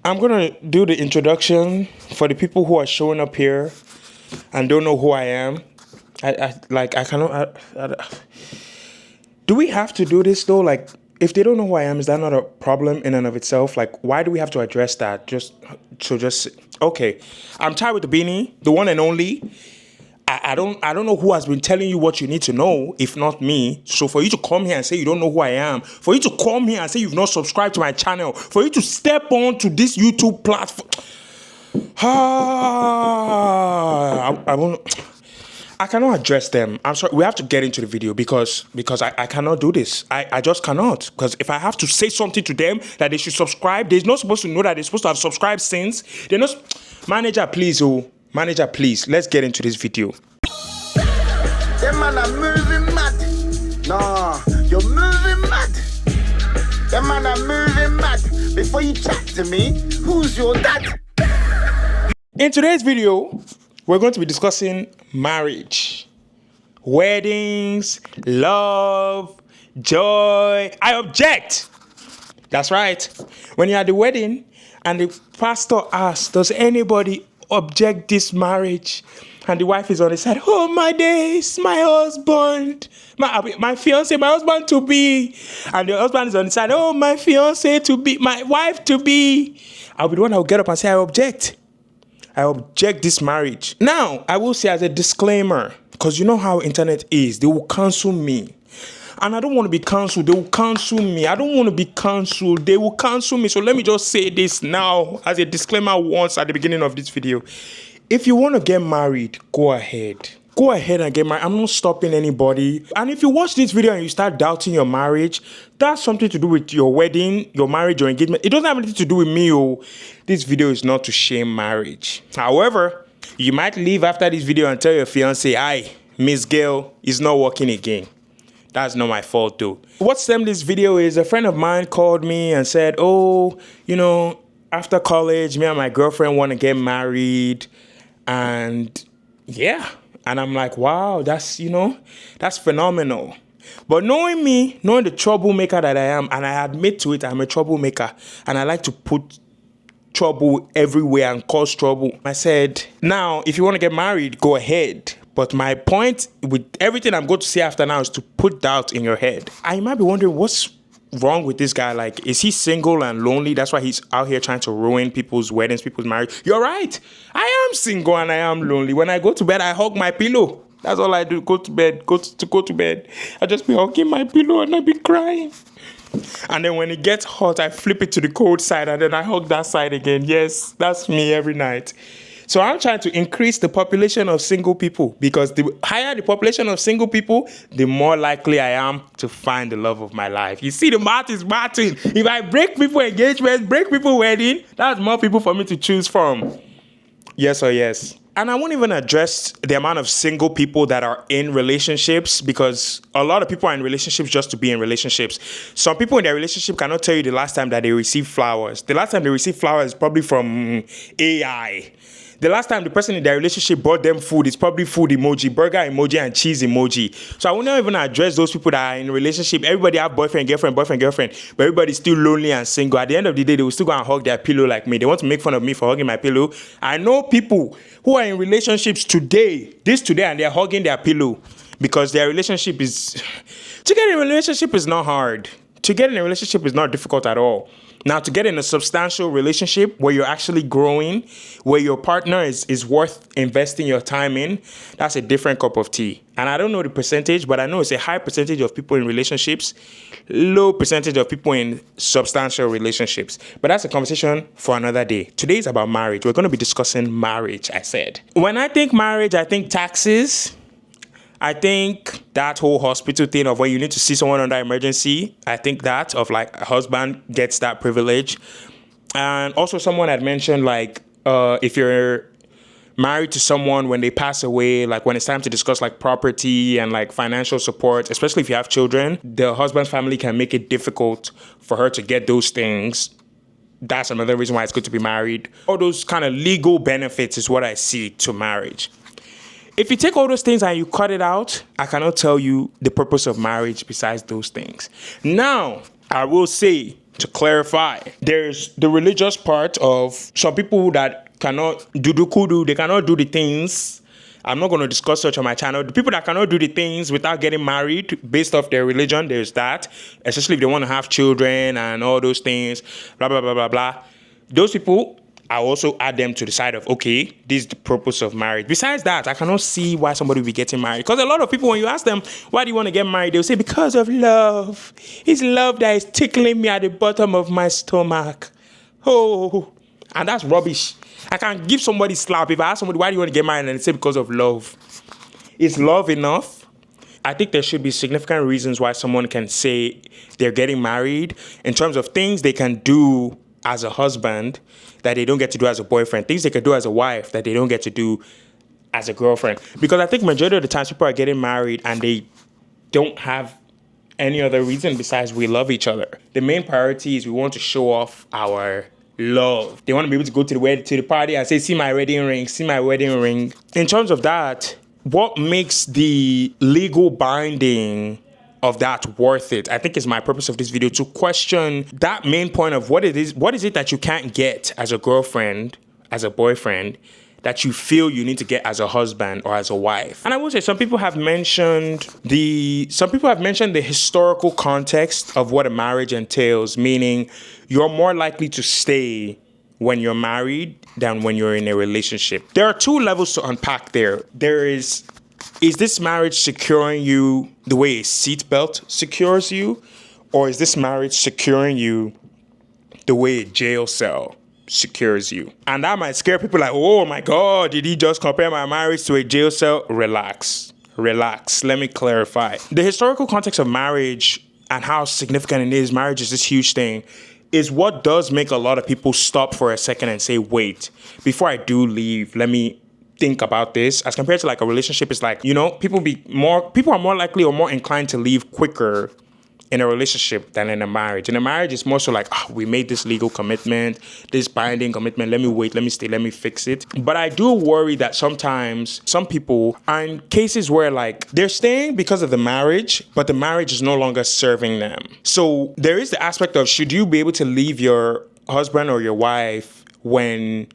I'm gonna do the introduction for the people who are showing up here and don't know who I am. I cannot. Do we have to do this though? Like, if they don't know who I am, is that not a problem in and of itself? Like, why do we have to address that? Just okay. I'm tired with the beanie, the one and only. I don't know who has been telling you what you need to know, if not me. So for you to come here and say you don't know who I am, for you to come here and say you've not subscribed to my channel, for you to step on to this YouTube platform, I cannot address them. I'm sorry. We have to get into the video because I cannot do this. I just cannot. Because if I have to say something to them that they should subscribe, they're not supposed to know that they're supposed to have subscribed since. They're not. Manager, please, Manager, please. Let's get into this video. Them man are moving mad. Nah, you're moving mad. Them man are moving mad. Before you chat to me, who's your dad? In today's video, we're going to be discussing marriage, weddings, love, joy. I object. That's right. When you're at the wedding and the pastor asks, does anybody object this marriage? And the wife is on the side, oh my days, my husband, my fiance, my husband to be. And the husband is on the side, oh my fiance to be, my wife to be. I'll be the one that will get up and say, I object. I object this marriage. Now, I will say as a disclaimer, because you know how internet is, they will cancel me. And I don't want to be cancelled. They will cancel me. I don't want to be cancelled. They will cancel me. So let me just say this now as a disclaimer once at the beginning of this video. If you want to get married, go ahead. Go ahead and get married. I'm not stopping anybody. And if you watch this video and you start doubting your marriage, that's something to do with your wedding, your marriage, your engagement. It doesn't have anything to do with me. This video is not to shame marriage. However, you might leave after this video and tell your fiance, "Aye, Miss Girl is not working again." That's not my fault though. What stemmed this video is a friend of mine called me and said, oh, you know, after college, me and my girlfriend want to get married. And yeah. And I'm like, wow, that's phenomenal. But knowing me, knowing the troublemaker that I am, and I admit to it, I'm a troublemaker. And I like to put trouble everywhere and cause trouble. I said, now, if you want to get married, go ahead. But my point with everything I'm going to say after now is to put doubt in your head. I might be wondering what's wrong with this guy. Like, is he single and lonely? That's why he's out here trying to ruin people's weddings, people's marriage. You're right. I am single and I am lonely. When I go to bed, I hug my pillow. That's all I do. Go to bed. Go to bed. I just be hugging my pillow and I be crying. And then when it gets hot, I flip it to the cold side and then I hug that side again. Yes, that's me every night. So I'm trying to increase the population of single people because the higher the population of single people, the more likely I am to find the love of my life. You see, the math is mathing. If I break people engagement, break people wedding, that's more people for me to choose from. Yes or yes. And I won't even address the amount of single people that are in relationships because a lot of people are in relationships just to be in relationships. Some people in their relationship cannot tell you the last time that they received flowers. The last time they received flowers is probably from AI. The last time the person in their relationship bought them food is probably food emoji, burger emoji, and cheese emoji. So I will not even address those people that are in a relationship. Everybody have boyfriend, girlfriend, but everybody's still lonely and single. At the end of the day, they will still go and hug their pillow like me. They want to make fun of me for hugging my pillow. I know people who are in relationships today, and they're hugging their pillow because their relationship is... To get in a relationship is not hard. To get in a relationship is not difficult at all. Now, to get in a substantial relationship where you're actually growing, where your partner is worth investing your time in, that's a different cup of tea. And I don't know the percentage, but I know it's a high percentage of people in relationships, low percentage of people in substantial relationships. But that's a conversation for another day. Today is about marriage. We're going to be discussing marriage, I said. When I think marriage, I think taxes. I think that whole hospital thing of when you need to see someone under emergency, I think that of like a husband gets that privilege. And also someone had mentioned like if you're married to someone when they pass away, like when it's time to discuss like property and like financial support, especially if you have children, the husband's family can make it difficult for her to get those things. That's another reason why it's good to be married. All those kind of legal benefits is what I see to marriage. If you take all those things and you cut it out, I cannot tell you the purpose of marriage besides those things. Now, I will say, to clarify. There's the religious part of some people that cannot do kudu, they cannot do the things. I'm not going to discuss such on my channel. The people that cannot do the things without getting married based off their religion, there's that. Especially if they want to have children and all those things, blah, blah, blah, blah, blah. Those people, I also add them to the side of, okay, this is the purpose of marriage. Besides that, I cannot see why somebody will be getting married. Because a lot of people, when you ask them, why do you want to get married? They'll say, because of love. It's love that is tickling me at the bottom of my stomach. Oh, and that's rubbish. I can give somebody slap if I ask somebody, why do you want to get married? And they say, because of love. Is love enough? I think there should be significant reasons why someone can say they're getting married in terms of things they can do as a husband that they don't get to do as a boyfriend, things they can do as a wife that they don't get to do as a girlfriend. Because I think majority of the times people are getting married and they don't have any other reason besides we love each other. The main priority is we want to show off our love. They want to be able to go to the party and say, see my wedding ring, see my wedding ring. In terms of that, what makes the legal binding of that worth it, I think is my purpose of this video, to question that main point of what is it that you can't get as a girlfriend, as a boyfriend, that you feel you need to get as a husband or as a wife. And I will say some people have mentioned the historical context of what a marriage entails, meaning you're more likely to stay when you're married than when you're in a relationship. There are two levels to unpack there. There is this marriage securing you the way a seatbelt secures you? Or is this marriage securing you the way a jail cell secures you? And that might scare people like, oh my God, did he just compare my marriage to a jail cell? Relax. Let me clarify. The historical context of marriage and how significant it is, marriage is this huge thing, is what does make a lot of people stop for a second and say, wait, before I do leave, let me think about this. As compared to like a relationship, it's like, people are more likely or more inclined to leave quicker in a relationship than in a marriage. In a marriage, it's more so like, we made this legal commitment, this binding commitment, let me wait, let me stay, let me fix it. But I do worry that sometimes some people are in cases where like they're staying because of the marriage, but the marriage is no longer serving them. So there is the aspect of, should you be able to leave your husband or your wife when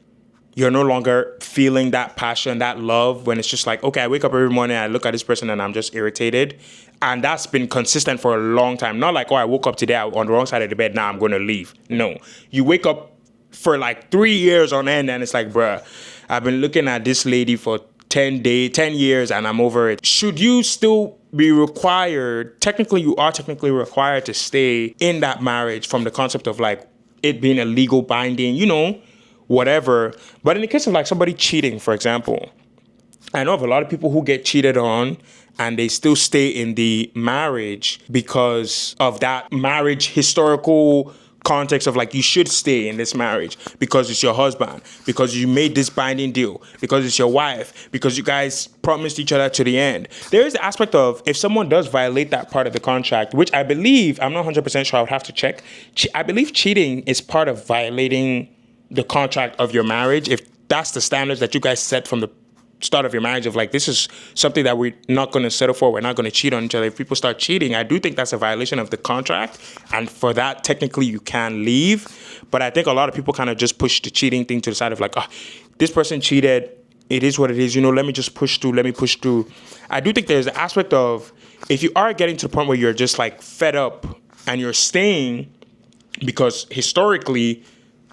you're no longer feeling that passion, that love, when it's just like, okay, I wake up every morning, I look at this person and I'm just irritated. And that's been consistent for a long time. Not like, I woke up today on the wrong side of the bed, now I'm going to leave. No. You wake up for like 3 years on end and it's like, bruh, I've been looking at this lady for 10 years and I'm over it. Should you still be required, you are technically required to stay in that marriage from the concept of like it being a legal binding, whatever. But in the case of like somebody cheating, for example, I know of a lot of people who get cheated on and they still stay in the marriage because of that marriage historical context of like, you should stay in this marriage because it's your husband, because you made this binding deal, because it's your wife, because you guys promised each other to the end. There is the aspect of if someone does violate that part of the contract, which I believe, I'm not 100% sure, I would have to check. I believe cheating is part of violating the contract of your marriage. If that's the standards that you guys set from the start of your marriage of like, this is something that we're not going to settle for, we're not going to cheat on each other. If people start cheating, I do think that's a violation of the contract, and for that technically you can leave. But I think a lot of people kind of just push the cheating thing to the side of like, this person cheated, it is what it is, let me just push through. I do think there's an aspect of, if you are getting to the point where you're just like fed up and you're staying because historically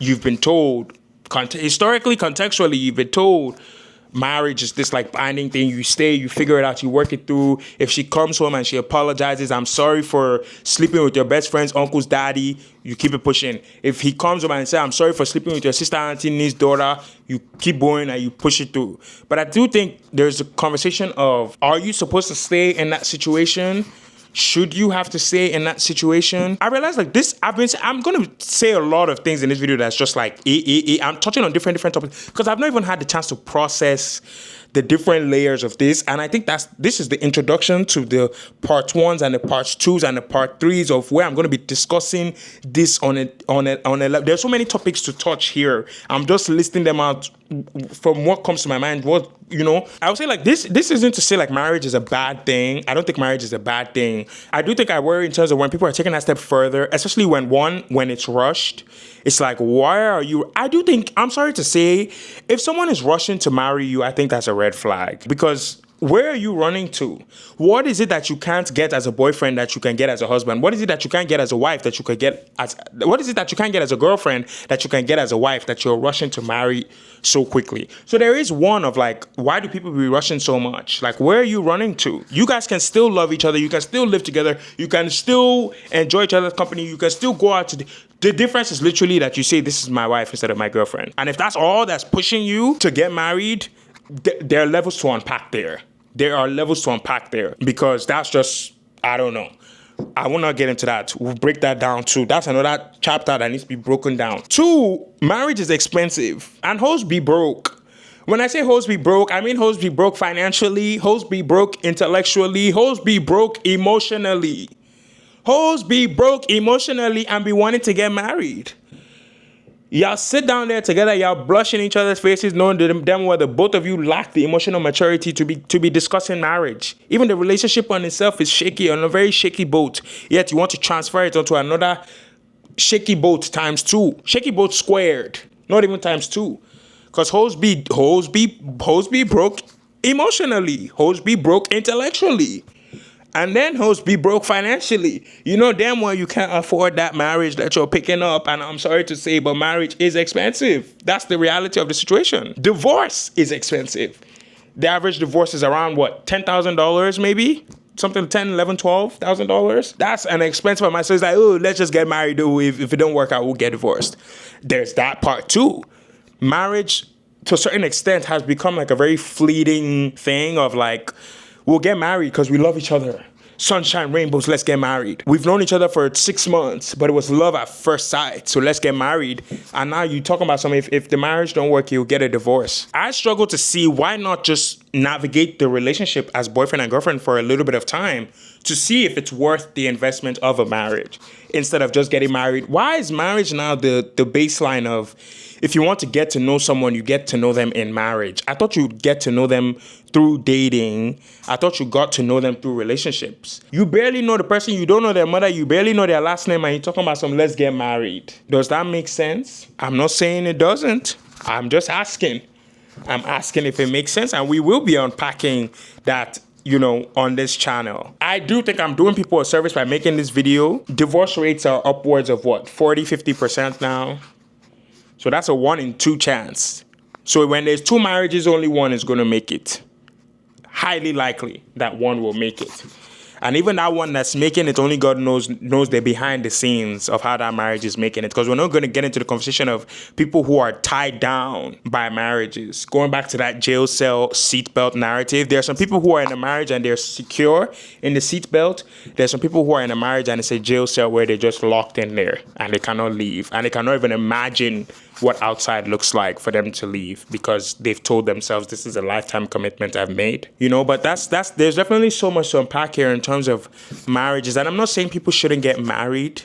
you've been told, contextually you've been told marriage is this like binding thing. You stay, you figure it out, you work it through. If she comes home and she apologizes, I'm sorry for sleeping with your best friend's uncle's daddy, you keep it pushing. If he comes home and says, I'm sorry for sleeping with your sister, auntie, niece, daughter, you keep going and you push it through. But I do think there's a conversation of, are you supposed to stay in that situation? Should you have to stay in that situation? I realize like this, I'm going to say a lot of things in this video that's just like, I'm touching on different topics because I've not even had the chance to process the different layers of this. And I think this is the introduction to the part 1s and the part 2s and the part 3s of where I'm going to be discussing this on there's so many topics to touch here. I'm just listing them out from what comes to my mind. What, I would say, like, this isn't to say like marriage is a bad thing. I don't think marriage is a bad thing. I do think I worry in terms of when people are taking that step further, especially when it's rushed. It's like, why are you? I do think, I'm sorry to say, if someone is rushing to marry you, I think that's a red flag, because where are you running to? What is it that you can't get as a boyfriend that you can get as a husband? What is it that you can't get as a wife that you could get as? What is it that you can't get as a girlfriend that you can get as a wife that you're rushing to marry so quickly? So there is one of like, why do people be rushing so much? Like, where are you running to? You guys can still love each other. You can still live together. You can still enjoy each other's company. You can still go out to. The difference is literally that you say, this is my wife instead of my girlfriend. And if that's all that's pushing you to get married, there are levels to unpack there. There are levels to unpack there, because that's just, I don't know. I will not get into that. We'll break that down too. That's another chapter that needs to be broken down. 2, marriage is expensive, and hoes be broke. When I say hoes be broke, I mean hoes be broke financially, hoes be broke intellectually, hoes be broke emotionally. Hoes be broke emotionally and be wanting to get married. Y'all sit down there together, y'all blush in each other's faces, knowing them whether both of you lack the emotional maturity to be discussing marriage. Even the relationship on itself is shaky, on a very shaky boat. Yet you want to transfer it onto another shaky boat times 2. Shaky boat squared, not even times 2. Because hoes be broke emotionally. Hoes be broke intellectually. And then hoes be broke financially. You know damn well you can't afford that marriage that you're picking up. And I'm sorry to say, but marriage is expensive. That's the reality of the situation. Divorce is expensive. The average divorce is around what, $10,000 maybe? Something $10, $11, $12,000. That's an expense for myself. It's like, oh, let's just get married. Oh, if it don't work out, we'll get divorced. There's that part too. Marriage, to a certain extent, has become like a very fleeting thing of like, we'll get married because we love each other. Sunshine, rainbows, let's get married. We've known each other for 6 months, but it was love at first sight. So let's get married. And now you talking about something, if the marriage don't work, you'll get a divorce. I struggle to see why not just navigate the relationship as boyfriend and girlfriend for a little bit of time to see if it's worth the investment of a marriage instead of just getting married. Why is marriage now the baseline of, if you want to get to know someone, you get to know them in marriage? I thought you'd get to know them through dating. I thought you got to know them through relationships. You barely know the person. You don't know their mother. You barely know their last name. And you're talking about some, let's get married. Does that make sense? I'm not saying it doesn't. I'm just asking. I'm asking if it makes sense. And we will be unpacking that, on this channel. I do think I'm doing people a service by making this video. Divorce rates are upwards of what, 40, 50% now? So that's a 1 in 2 chance. So when there's 2 marriages, only one is going to make it. Highly likely that one will make it. And even that one that's making it, only God knows the behind the scenes of how that marriage is making it. Because we're not going to get into the conversation of people who are tied down by marriages. Going back to that jail cell seatbelt narrative, there are some people who are in a marriage and they're secure in the seatbelt. There's some people who are in a marriage and it's a jail cell where they're just locked in there and they cannot leave. And they cannot even imagine what outside looks like for them to leave because they've told themselves this is a lifetime commitment I've made. But that's there's definitely so much to unpack here in terms of marriages. And I'm not saying people shouldn't get married.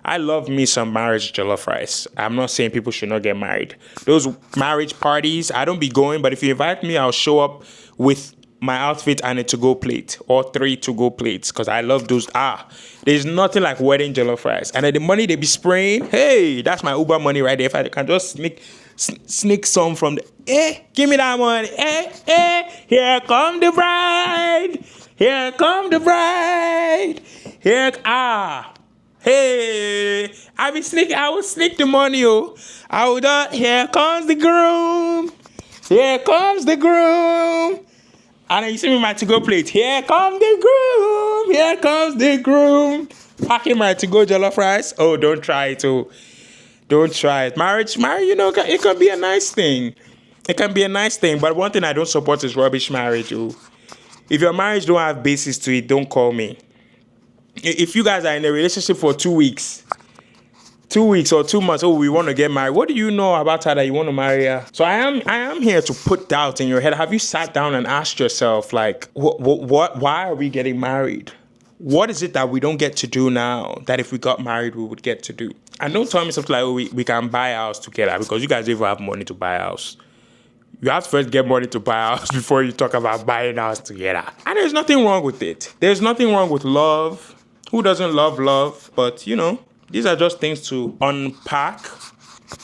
I love me some marriage jollof rice. I'm not saying people should not get married. Those marriage parties, I don't be going, but if you invite me, I'll show up with my outfit and a to-go plate or 3 to-go plates because I love those. There's nothing like wedding jollof rice. And then the money they be spraying, hey, that's my Uber money right there. If I can just sneak some from the, give me that money. Here come the bride. Here come the bride. Hey, I will sneak the money, here comes the groom. Here comes the groom. And then you see me my to-go plate. Here comes the groom. Here comes the groom. Packing my to-go jollof rice. Oh, don't try it. Oh, don't try it. Marriage, it can be a nice thing. It can be a nice thing. But one thing I don't support is rubbish marriage. Oh. If your marriage don't have basis to it, don't call me. If you guys are in a relationship for 2 weeks, 2 weeks or 2 months, we want to get married. What do you know about her that you want to marry her? So I am here to put doubt in your head. Have you sat down and asked yourself, like, why are we getting married? what is it that we don't get to do now that if we got married, we would get to do? And don't tell me something like, oh, we can buy a house together, because you guys don't even have money to buy a house. You have to first get money to buy a house before you talk about buying a house together. And there's nothing wrong with it. There's nothing wrong with love. Who doesn't love love? But, these are just things to unpack.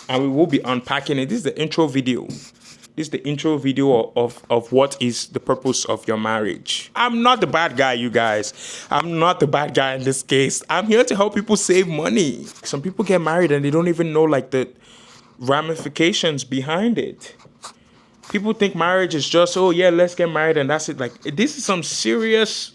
And we will be unpacking it. This is the intro video. This is the intro video of what is the purpose of your marriage. I'm not the bad guy, you guys. I'm not the bad guy in this case. I'm here to help people save money. Some people get married and they don't even know the ramifications behind it. People think marriage is just, oh yeah, let's get married and that's it. This is some serious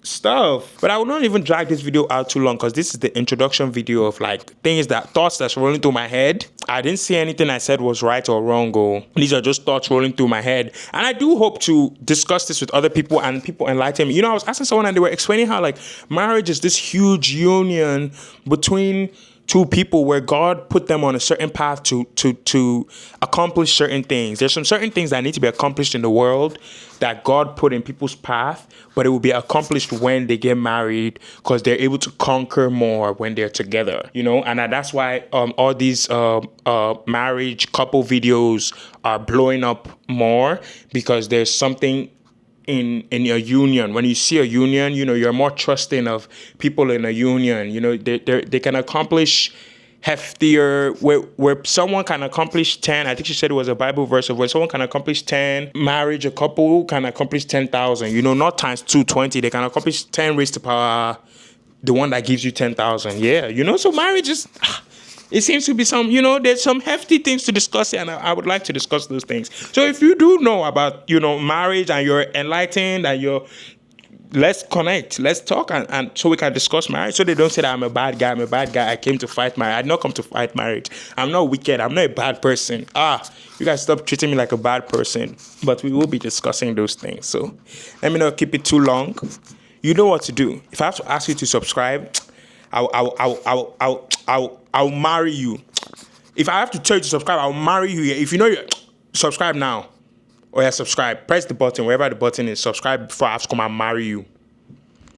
stuff. But I will not even drag this video out too long, because this is the introduction video of thoughts that's rolling through my head. I didn't say anything I said was right or wrong. These are just thoughts rolling through my head. And I do hope to discuss this with other people and people enlighten me. I was asking someone and they were explaining how marriage is this huge union between two people where God put them on a certain path to accomplish certain things. There's some certain things that need to be accomplished in the world that God put in people's path, but it will be accomplished when they get married, because they're able to conquer more when they're together, and that's why all these marriage couple videos are blowing up more, because there's something in your union. When you see a union, you're more trusting of people in a union. They can accomplish heftier, where someone can accomplish 10. I think she said it was a Bible verse of where someone can accomplish 10. Marriage, a couple can accomplish 10,000. Not times 220. They can accomplish 10 raised to power, the one that gives you 10,000. Yeah, so marriage is... It seems to be there's some hefty things to discuss, and I would like to discuss those things. So if you do know about, marriage, and you're enlightened, and let's connect, let's talk, and so we can discuss marriage, so they don't say that I'm a bad guy, I came to fight marriage. I did not come to fight marriage. I'm not wicked, I'm not a bad person. You guys stop treating me like a bad person. But we will be discussing those things. So let me not keep it too long. You know what to do. If I have to ask you to subscribe, I'll marry you. If I have to tell you to subscribe, I'll marry you. If you subscribe now. Subscribe. Press the button, wherever the button is. Subscribe before I have to come and marry you.